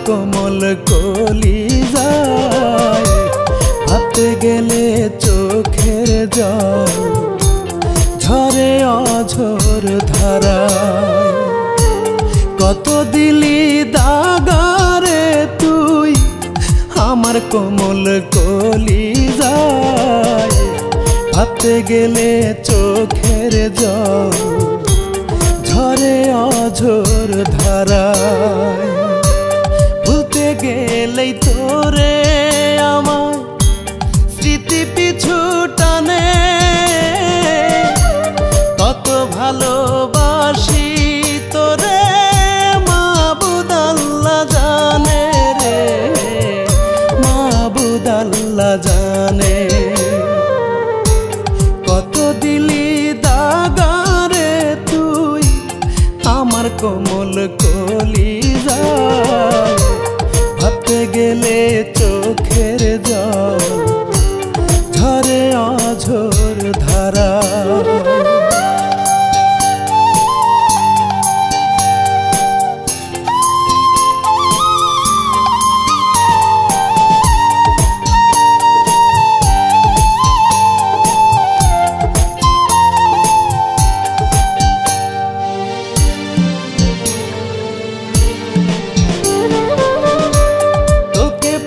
কোমল কলিজায় ভাবতে গেলে চোখের জল ঝরে অঝোর ধারায়। কত দিলি দাগারে তুই আমার কোমল কলিজায় ভাবতে গেলে চোখের জল ঝরে অঝোর ধারায়। ভুলতে গেলেই তোরে আমার স্মৃতি পিছু টানে, কত ভালোবাসি তোরে মাবুদ আল্লাহ জানে রে, মাবুদ আল্লাহ জানে। কত দিলি দাগারে তুই আমার কোমল কলিজায় ভাবতে গেলে চোখের জল ঝরে অঝোর ধারায়।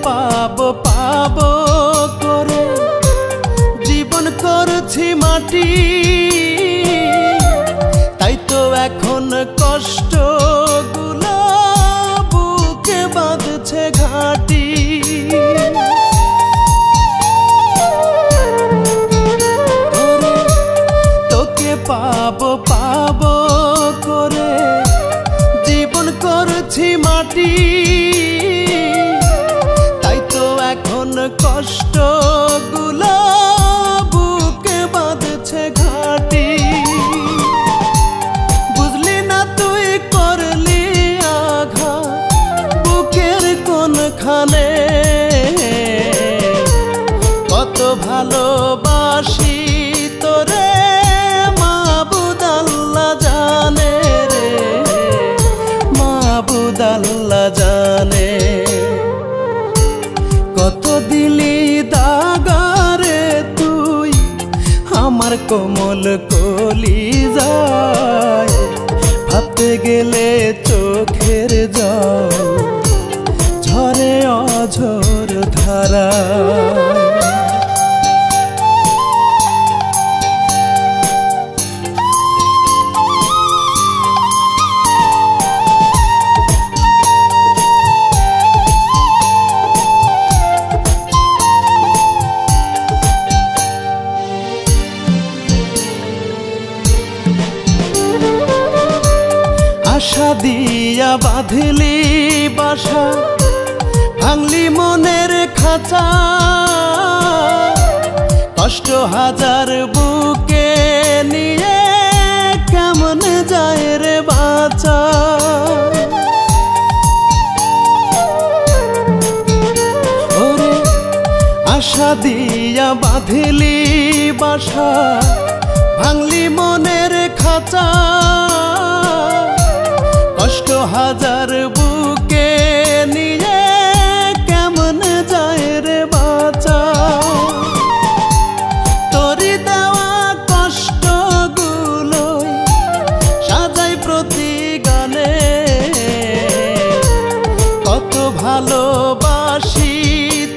পাবো করে জীবন করছি মাটি, তাই তো এখন কষ্ট গুলো বুকে বাঁধছে ঘাটি। তোকে পাবো করে জীবন করছি মাটি, এখন কষ্ট গুলো বুকে বাঁধছে ঘাটি। বুঝলি না তুই করলি আঘাত বুকের কোনখানে, কত ভালোবাসি তোরে মাবুদ আল্লাহ জানে রে, মাবুদ আল্লাহ জানে। কত দিলি দাগারে তুই আমার কোমল কলিজায় ভাবতে গেলে চোখের জল ঝরে অঝোর ধারায়। আশা দিয়া বাঁধলি বাসা ভাঙলি মনের খাঁচা, কষ্ট হাজার বুকে নিয়ে কেমন যায় রে বাঁচা। ওরে আশা দিয়া বাঁধলি বাসা ভাঙলি মনের খাঁচা, কষ্ট হাজার বুকে নিয়ে কেমন যায় রে বাঁচা। তোরি দেওয়া কষ্ট গুলোই সাজাই প্রতি গানে, কত ভালোবাসি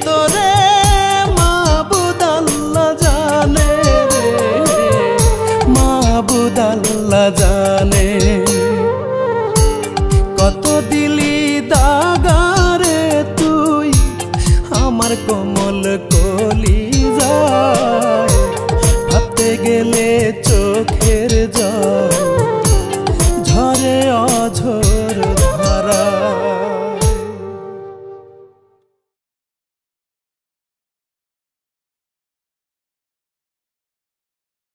তোরে মাবুদ আল্লাহ জানে রে, মাবুদ আল্লাহ জানে।